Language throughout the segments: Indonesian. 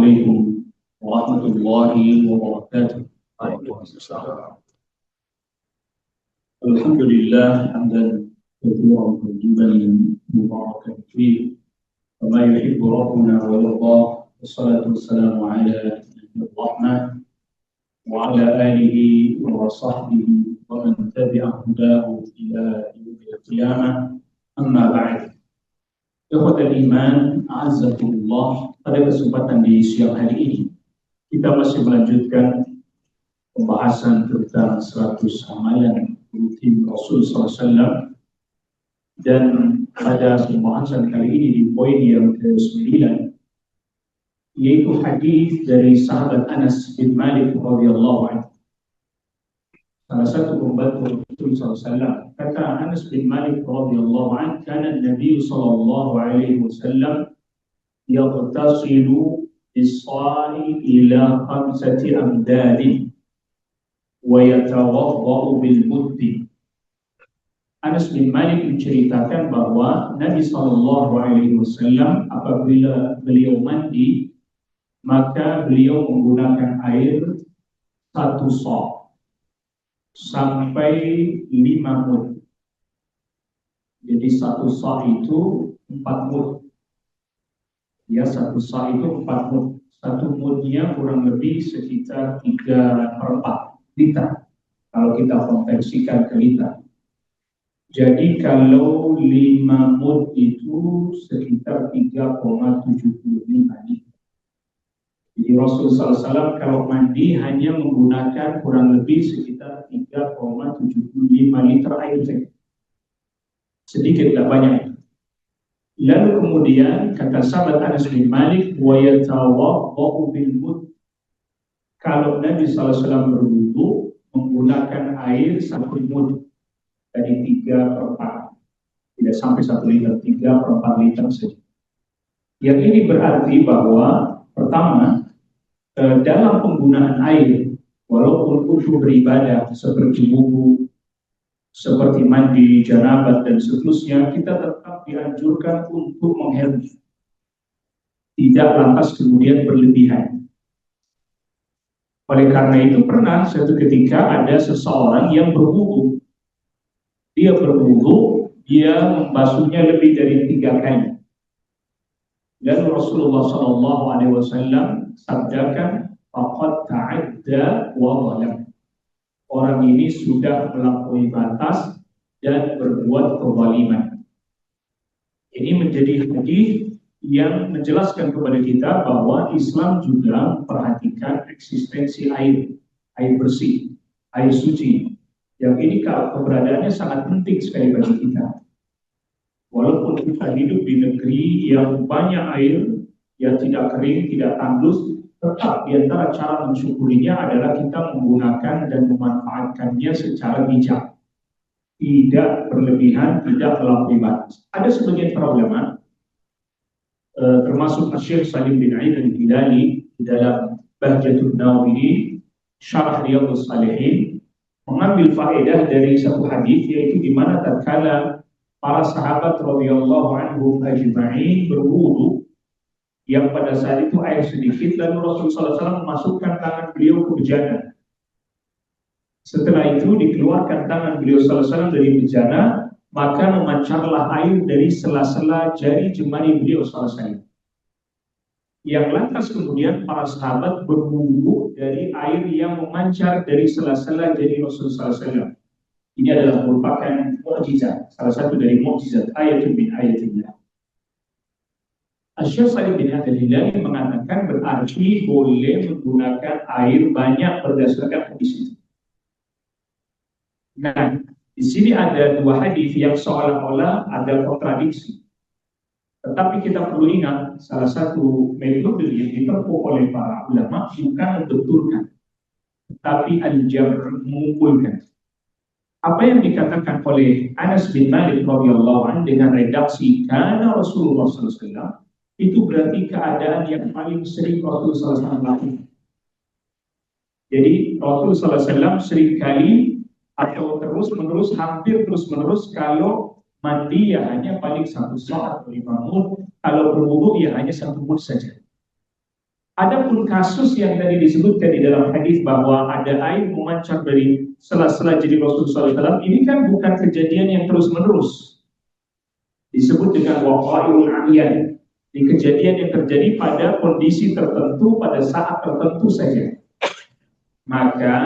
Assalamualaikum warahmatullahi wabarakatuh. Alhamdulillah hamdan kathiran tayyiban mubarakan fihi kama yuhibbu rabbuna wa yarda. Wassalatu wassalamu ala nabiyil rahmah wa ala alihi wa sahbihi wa man tabi'a hudahu ila yaumil qiyamah. Amma ba'd. Ikhwatal iman, a'azzakumullah. Pada kesempatan di siang hari ini kita masih melanjutkan pembahasan tentang 100 amalan rutin Rasul SAW, dan pada pembahasan kali ini di poin yang ke-9, yaitu hadis dari sahabat Anas bin Malik radhiyallahu anhu, salah satu pembantu Rasul SAW. Kata Anas bin Malik radhiyallahu anhu, kana Nabi sallallahu alaihi wasallam yaghtasilu bis-sa'i ila 5 amdadin wa yatawaddau bil muddi. Anas bin Malik menceritakan bahwa Nabi sallallahu alaihi wasallam apabila beliau mandi, maka beliau menggunakan air 1 sa' sampai 5 mud. Jadi 1 sa' itu 4 mud. Ya, 1 sa' itu 4 mud. 1 mudnya kurang lebih sekitar 3/4 liter, kalau kita konversikan ke liter. Jadi kalau 5 mud itu sekitar 3,75 liter. Jadi Rasulullah SAW kalau mandi hanya menggunakan kurang lebih sekitar 3,75 liter air saja. Sedikit, tidak banyak. Lalu kemudian kata sahabat Anas bin Malik, wa yatawaddau bil mud. Kalau Nabi SAW berwudu menggunakan air 1 mud, dari 3/4, tidak sampai 1 liter, 3/4 liter saja. Yang ini berarti bahwa pertama, dalam penggunaan air, walaupun untuk beribadah seperti wudu, seperti mandi janabat dan seterusnya, kita tetap dianjurkan untuk menghemat, tidak lantas kemudian berlebihan. Oleh karena itu pernah suatu ketika ada seseorang yang berwudu. Dia berwudu, dia membasuhnya lebih dari 3 kali. Dan Rasulullah SAW sabdakan, faqad ta'adda wa zalam. Orang ini sudah melampaui batas dan berbuat kezaliman. Ini menjadi hadis yang menjelaskan kepada kita bahwa Islam juga memperhatikan eksistensi air bersih, air suci. Yang ini keberadaannya sangat penting sekali bagi kita. Walaupun kita hidup di negeri yang banyak air, yang tidak kering, tidak tandus, tetap di antara cara mensyukurinya adalah kita menggunakan dan memanfaatkannya secara bijak. Tidak berlebihan, tidak melampaui batas. Ada sebagian problema, termasuk Syekh Salim bin Aid al-Hilali di dalam Bahjatul Nawawi, Syarah Riyadhus Shalihin, mengambil faedah dari satu hadis, yaitu di mana tatkala para sahabat radhiyallahu anhum ajma'in berwudu, yang pada saat itu air sedikit, lalu Rasulullah SAW memasukkan tangan beliau ke bejana. Setelah itu dikeluarkan tangan beliau SAW dari bejana, maka memancarlah air dari sela-sela jari jemari beliau SAW. Yang lantas kemudian para sahabat berwudu dari air yang memancar dari sela-sela jari Rasulullah SAW. Ini adalah merupakan mukjizat, salah satu dari mukjizat ayat min ayatillah. Syekh Salim bin Aid al-Hilali mengatakan berarti boleh menggunakan air banyak berdasarkan hadis itu. Nah, di sini ada 2 hadis yang seolah-olah ada kontradiksi. Tetapi kita perlu ingat, salah satu metode yang ditempuh oleh para ulama bukan membetulkan, tetapi al-jam', mengumpulkan. Apa yang dikatakan oleh Anas bin Malik radhiyallahu anhu dengan redaksi karena Rasulullah SAW, itu berarti keadaan yang paling sering Rasulullah SAW lakukan. Jadi Rasulullah SAW seringkali atau terus-menerus, hampir terus-menerus, kalau mandi ya hanya paling 1 saat 5 mud, kalau berwudu ya hanya 1 mud saja. Adapun kasus yang tadi disebutkan di dalam hadis bahwa ada air memancar dari sela-sela jadi Rasulullah SAW, ini kan bukan kejadian yang terus-menerus. Disebut dengan waqa'ul a'yan, di kejadian yang terjadi pada kondisi tertentu, pada saat tertentu saja. Maka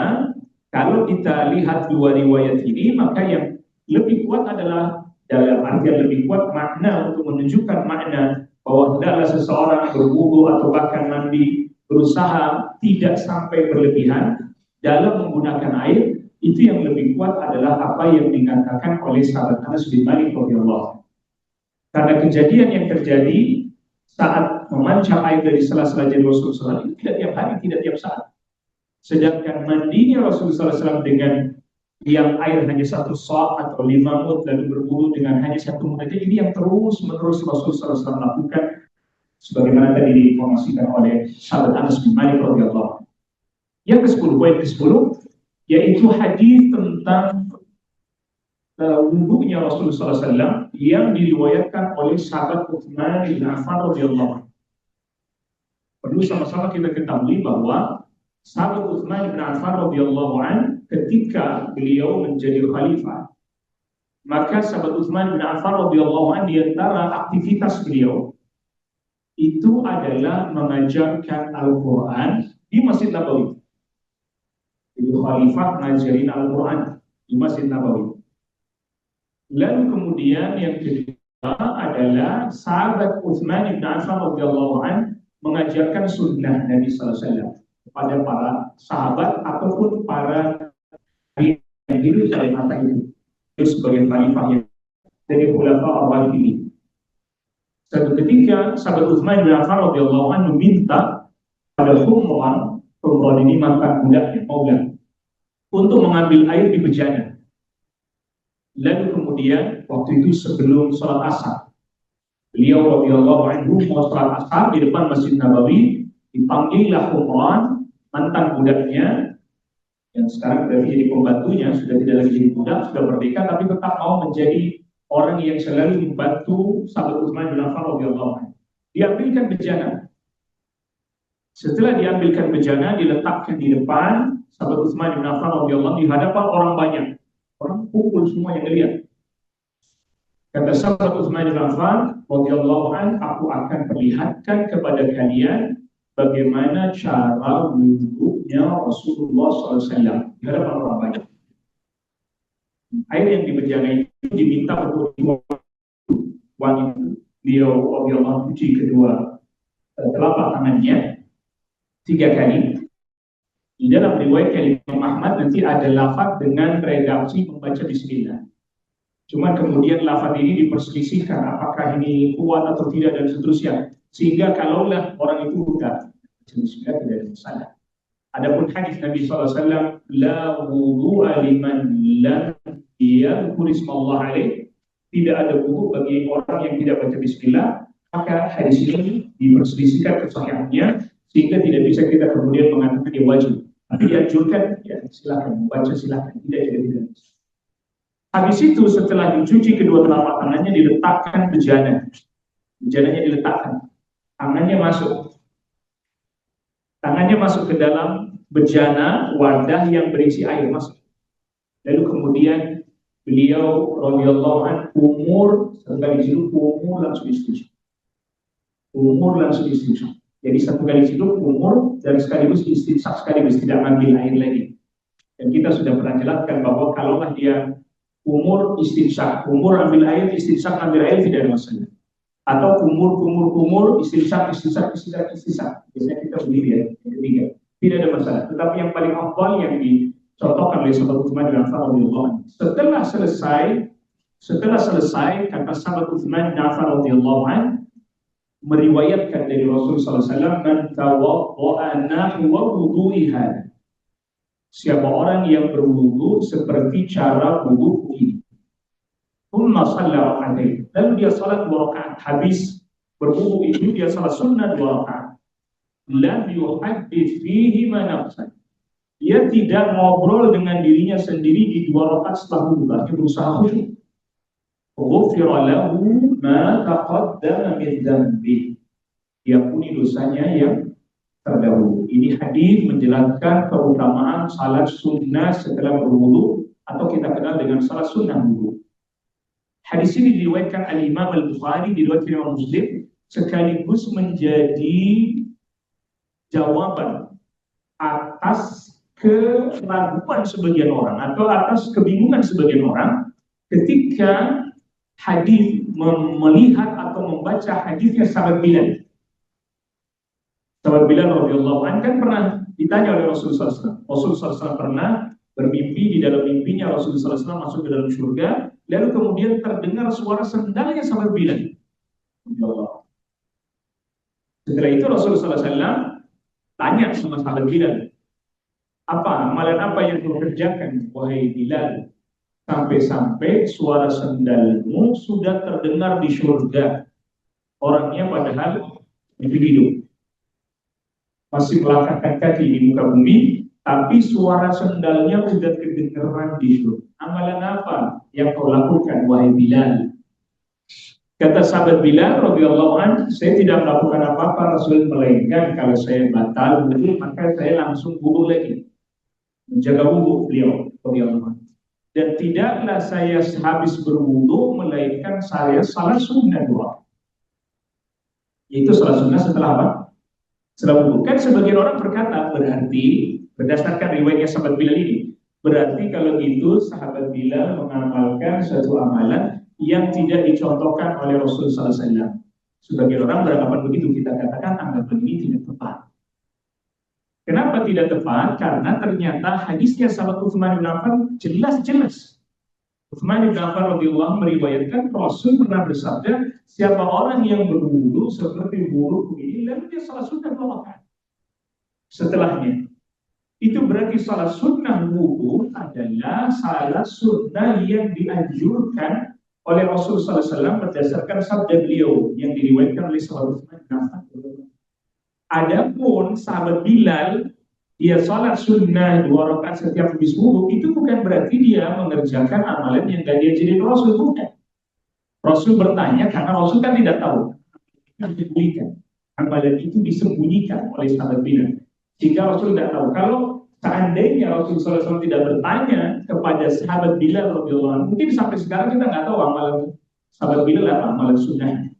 kalau kita lihat dua riwayat ini, maka yang lebih kuat adalah, dalam artian lebih kuat makna untuk menunjukkan makna bahwa hendaklah seseorang berwudu atau bahkan mandi berusaha tidak sampai berlebihan dalam menggunakan air. Itu yang lebih kuat adalah apa yang dikatakan oleh sahabat Anas bin Malik radhiyallahu. Karena kejadian yang terjadi saat memancar air dari sela-sela jadi Rasulullah SAW itu tidak tiap hari, tidak tiap saat. Sedangkan mandinya Rasulullah SAW dengan yang air hanya 1 sa' atau 5 mud, lalu berwudu dengan hanya 1 mud aja, ini yang terus menerus Rasulullah SAW lakukan, sebagaimana tadi diinformasikan oleh sahabat Anas bin Malik radhiyallahu. Yang ke-10, poin ke-10, yaitu hadis tentang wudunya Rasulullah SAW yang diriwayatkan oleh sahabat Utsman bin Affan radhiyallahu. Perlu sama-sama kita ketahui bahwa sahabat Utsman bin Affan radhiyallahu an ketika beliau menjadi khalifah, maka sahabat Utsman bin Affan radhiyallahu an di antara aktivitas beliau itu adalah mengajarkan Al-Quran di Masjid Nabawi. Jadi khalifah ngajarin Al-Quran di Masjid Nabawi. Lalu kemudian yang kedua adalah sahabat Utsman bin Affan radhiyallahu an mengajarkan sunnah Nabi sallallahu alaihi wasallam kepada para sahabat ataupun para yang hidup pada masa itu. Itu sebagai khalifah yang dari khulafa ar-rasyidin. Satu ketika sahabat Utsman bin Affan radhiyallahu anhu meminta pada Humran ini mantan budaknya Maulah untuk mengambil air di bejana. Lalu kemudian waktu itu sebelum sholat asar, beliau radhiyallahu anhu mau sholat asar di depan Masjid Nabawi, dipanggillah Humran, mantan budaknya yang sekarang sudah jadi pembantunya, sudah tidak lagi jadi budak, sudah merdeka, tapi tetap mau menjadi orang yang selalu membantu sahabat Utsman bin Affan radhiyallahu anhu. Diambilkan bejana. Setelah diambilkan bejana, diletakkan di depan sahabat Utsman bin Affan radhiyallahu anhu di hadapan orang banyak. Orang kumpul semua yang lihat. Kata sahabat Utsman bin Affan radhiyallahu anhu, aku akan perlihatkan kepada kalian bagaimana cara wudhunya Rasulullah SAW di hadapan orang banyak. Air yang di bejana itu diminta untuk wangi. Beliau radhiyallahu cuci kedua telapak tangannya 3 kali. Di dalam riwayat Imam Ahmad nanti ada lafaz dengan redaksi membaca Bismillah. Cuma kemudian lafaz ini diperselisihkan apakah ini kuat atau tidak dan seterusnya. Sehingga kalaulah orang itu buka Bismillah tidak ada masalah. Adapun hadis Nabi SAW, la wudu'a liman lam yadhkur ismallah alaih, tidak ada wudu bagi orang yang tidak baca Bismillah. Maka hadis ini diperselisihkan kesahihannya sehingga tidak bisa kita kemudian mengatakan dia wajib. Tapi dianjurkan, ya silakan membaca, silakan, tidak. Habis itu setelah dicuci kedua telapak tangannya, diletakkan bejana. Bejananya diletakkan, tangannya masuk ke dalam bejana, wadah yang berisi air masuk. Lalu kemudian beliau radhiyallahu anhu umur sekali sirup, umur langsung dicuci. Jadi 1 kali sirup umur dan sekaligus istinsak sekaligus, tidak ambil air lagi. Dan kita sudah pernah jelaskan bahwa kalaulah dia umur istinsak, umur ambil air, istinsak ambil air, tidak ada masalah. Atau umur istinsak. Biasanya kita beli ya, yang ketiga. Tidak ada masalah. Tetapi yang paling afdal yang dicontohkan oleh sahabat Utsman bin Affan radhiyallahu anhu. Setelah selesai kata sahabat Utsman bin Affan radhiyallahu anhu meriwayatkan dari Rasulullah SAW, man tawadda'a nahwa wudu'i hadha. Siapa orang yang berwudu seperti cara wudu ini. Thumma shalla rak'atain. Lalu dia salat 2 rakaat. Habis berwudu itu dia salat sunnah 2 rakaat. Lam yuhaddits fihi ma nafsan. Dia tidak ngobrol dengan dirinya sendiri di 2 rakaat setelah wudu. Dia berusaha khusyuk. Ghufira lahu ma taqaddama min dzambi. Diampuni dosanya yang terdahulu. Ini hadis menjelaskan keutamaan salat sunnah setelah berwudu atau kita kenal dengan salat sunnah wudu. Hadis ini diriwayatkan Al-Imam Al-Bukhari, diriwayatkan Imam Muslim, sekaligus menjadi jawaban atas keraguan sebagian orang atau atas kebingungan sebagian orang ketika hadis melihat atau membaca hadisnya sahabat Bilal. Sahabat Bilal radhiyallahu anhu kan pernah ditanya oleh Rasulullah SAW. Rasulullah SAW pernah bermimpi, di dalam mimpinya Rasulullah SAW masuk ke dalam surga, lalu kemudian terdengar suara sendalnya sahabat Bilal. Setelah itu Rasulullah SAW tanya sama sahabat Bilal, apa amalan apa yang kau kerjakan wahai Bilal sampai-sampai suara sendalmu sudah terdengar di surga, orangnya padahal hidup masih melangkahkan kaki di muka bumi, tapi suara sendalnya sudah kedengaran di surga. Amalan apa yang kau lakukan wahai Bilal? Kata sahabat Bilal radhiyallahu anhu, saya tidak melakukan apa-apa Rasul, melainkan kalau saya batal wudu maka saya langsung wudu lagi, menjaga wudu beliau radhiyallahu anhu. Dan tidaklah saya habis berwudu melainkan saya salat sunnah dua. Yaitu salat sunnah setelah apa? Setelah wudu. Kan sebagian orang berkata, berarti berdasarkan riwayatnya sahabat Bilal ini, berarti kalau gitu sahabat Bilal mengamalkan suatu amalan yang tidak dicontohkan oleh Rasulullah SAW. Sebagian orang beranggapan begitu, kita katakan anggapan ini tidak tepat. Kenapa tidak tepat? Karena ternyata hadisnya sahabat Utsman bin Affan jelas-jelas. Utsman bin Affan radhiyallahu anhu meriwayatkan Rasul pernah bersabda, siapa orang yang berwudu seperti wudu ini lalu dia salat sunnah 2 rakaat. Setelahnya, itu berarti salat sunnah wudu adalah salat sunnah yang dianjurkan oleh Rasulullah SAW berdasarkan sabda beliau yang diriwayatkan oleh sahabat Utsman bin Affan. Adapun sahabat Bilal dia salat sunnah 2 rakaat setiap habis wudu, itu bukan berarti dia mengerjakan amalan yang tidak diajarin Rasul, bukan. Rasul bertanya karena Rasul kan tidak tahu. Amalan itu disembunyikan oleh sahabat Bilal. Jika Rasul tidak tahu, kalau seandainya Rasul SAW tidak bertanya kepada sahabat Bilal radhiyallahu anhu, mungkin sampai sekarang kita nggak tahu amalan sahabat Bilal apa amalan sunnah.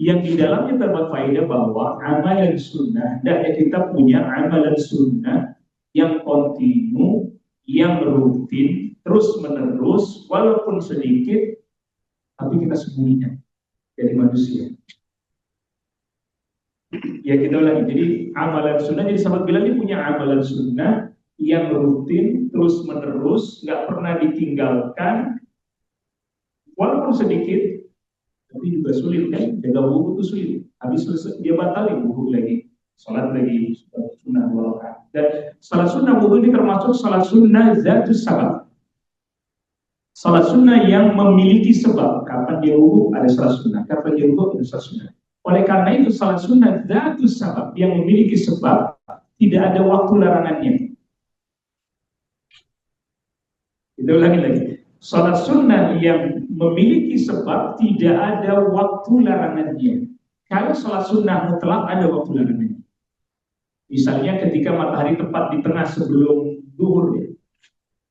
Yang di dalamnya terdapat faedah bahwa amalan sunnah, dan kita punya amalan sunnah yang kontinu, yang rutin, terus menerus, walaupun sedikit, tapi kita sembunyikan dari manusia. Ya kita ulangi. Jadi amalan sunnah, jadi sahabat Bilal ini punya amalan sunnah yang rutin, terus menerus, nggak pernah ditinggalkan, walaupun sedikit. Tapi juga sulit kan, jaga wudu itu sulit. Habis selesai dia batalin wudu lagi, salat lagi sunnah 2 rakaat. Dan salat sunnah wudu ini termasuk salat sunnah zatus sabab. Salat sunnah yang memiliki sebab. Kapan dia wudu ada salat sunnah, kapan dia wudu ada salat sunnah. Oleh karena itu salat sunnah zatus sabab yang memiliki sebab, tidak ada waktu larangannya. Kita ulangi lagi. Salat sunnah yang memiliki sebab tidak ada waktu larangannya. Kalau salat sunnah mutlak ada waktu larangannya. Misalnya ketika matahari tepat di tengah sebelum zuhur,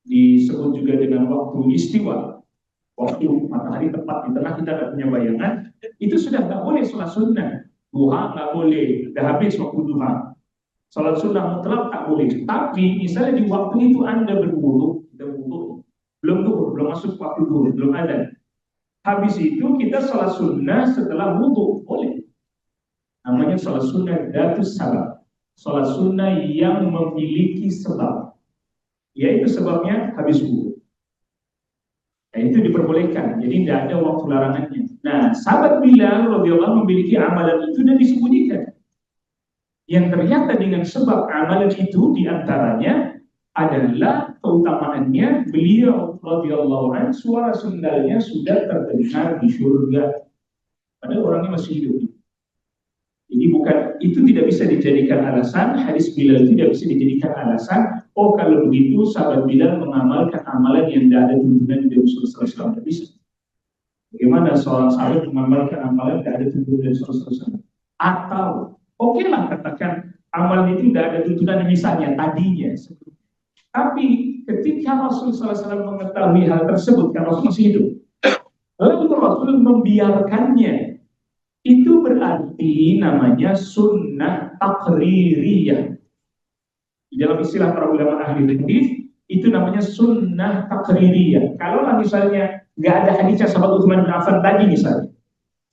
disebut juga dengan waktu istiwa. Waktu matahari tepat di tengah kita tidak punya bayangan, itu sudah nggak boleh salat sunnah. Duha nggak boleh, sudah habis waktu duha. Salat sunnah mutlak tak boleh. Tapi misalnya di waktu itu Anda berwudu, belum zuhur, belum masuk waktu zuhur, belum ada. Habis itu kita salat sunnah setelah wudu, boleh. Namanya salat sunnah zatus sabab. Salat sunnah yang memiliki sebab. Yaitu sebabnya habis wudu. Nah, itu diperbolehkan. Jadi tidak ada waktu larangannya. Nah, sahabat Bilal radhiyallahu anhu memiliki amalan itu dan disembunyikan. Yang ternyata dengan sebab amalan itu diantaranya adalah keutamaannya beliau radhiyallahu anhu suara sendalnya sudah terdengar di surga. Padahal orangnya masih hidup. Jadi bukan, itu tidak bisa dijadikan alasan, hadis Bilal tidak bisa dijadikan alasan, oh kalau begitu sahabat Bilal mengamalkan amalan yang tidak ada tuntunan dari Rasulullah SAW. Tidak bisa. Bagaimana seorang sahabat mengamalkan amalan yang tidak ada tuntunan dari Rasulullah SAW? Atau, oke lah katakan, Amal itu tidak ada tuntunan misalnya tadinya. Tapi ketika Rasulullah SAW mengetahui hal tersebut, kan Rasul masih hidup, lalu Rasul membiarkannya, itu berarti namanya sunnah takririyah. Di dalam istilah para ulama ahli hadis itu namanya sunnah takririyah. Kalau misalnya nggak ada hadisnya sahabat Utsman bin Affan tadi misalnya,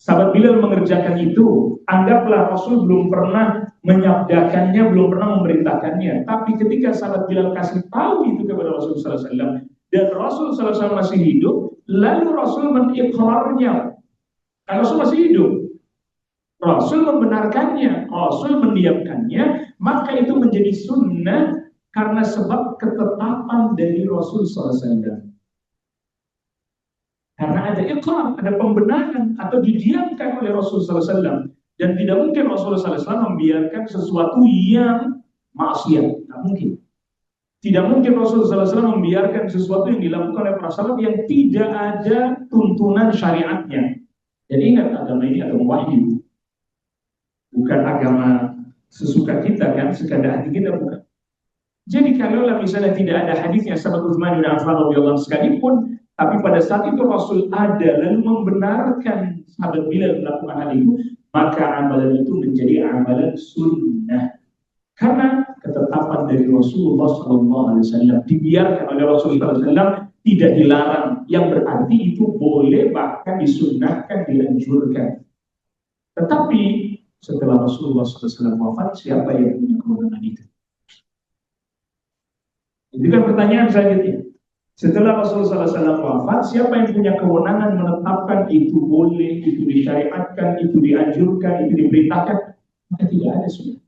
sahabat Bilal mengerjakan itu, anggaplah Rasul belum pernah menyabdakannya, belum pernah memerintahkannya. Tapi ketika sahabat Bilal kasih tahu itu kepada Rasulullah SAW dan Rasulullah SAW masih hidup, lalu Rasul mengikrarnya. Kalau Rasul masih hidup, Rasul membenarkannya, Rasul mendiamkannya, maka itu menjadi sunnah karena sebab ketetapan dari Rasul SAW. Karena ada iqrar, ada pembenaran atau didiamkan oleh Rasulullah SAW. Dan tidak mungkin Rasulullah SAW membiarkan sesuatu yang maksiat. Tidak mungkin. Tidak mungkin Rasulullah SAW membiarkan sesuatu yang dilakukan oleh para sahabat yang tidak ada tuntunan syariatnya. Jadi ingat, agama ini agama wahyu. Bukan agama sesuka kita kan, sekadar hati kita, bukan. Jadi kalau misalnya tidak ada hadisnya sahabat Utsman bin Affan radhiyallahu sekalipun, tapi pada saat itu Rasul ada lalu membenarkan sahabat Bilal melakukan hal itu, maka amalan itu menjadi amalan sunnah. Karena ketetapan dari Rasulullah SAW dibiarkan oleh Rasulullah SAW, tidak dilarang, yang berarti itu boleh, bahkan disunnahkan, dianjurkan. Tetapi setelah Rasulullah SAW wafat, siapa yang punya kewenangan itu? Itu kan pertanyaan selanjutnya. Setelah Rasulullah SAW wafat, siapa yang punya kewenangan menetapkan itu boleh, itu disyariatkan, itu dianjurkan, itu diperintahkan? Maka tidak ada sudah.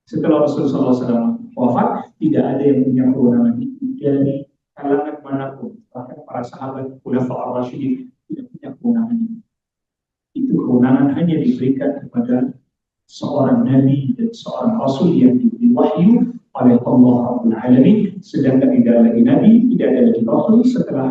Setelah Rasulullah SAW wafat, tidak ada yang punya kewenangan itu dari kalangan manapun. Bahkan para sahabat, khulafaur rasyidin tidak punya kewenangan itu. Itu kewenangan hanya diberikan kepada seorang nabi dan seorang rasul yang diberi wahyu oleh Allah Rabbul Alamin, sedangkan tidak ada lagi nabi, tidak ada lagi rasul setelah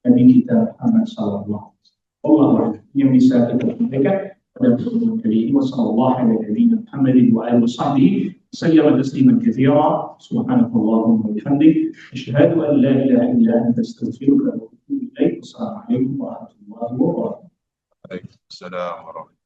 nabi kita Muhammad sallallahu alaihi wasallam. Allah yang bisa kita sampaikan pada pertemuan kali ini. Wassalamualaikum warahmatullahi wabarakatuh. سلم تسليما كثيرا. سبحانك اللهم وبحمدك أشهد أن لا إله إلا أنت أستغفرك وأتوب إليك. والسلام عليكم ورحمة الله وبركاته. عليكم السلام ورحمة الله.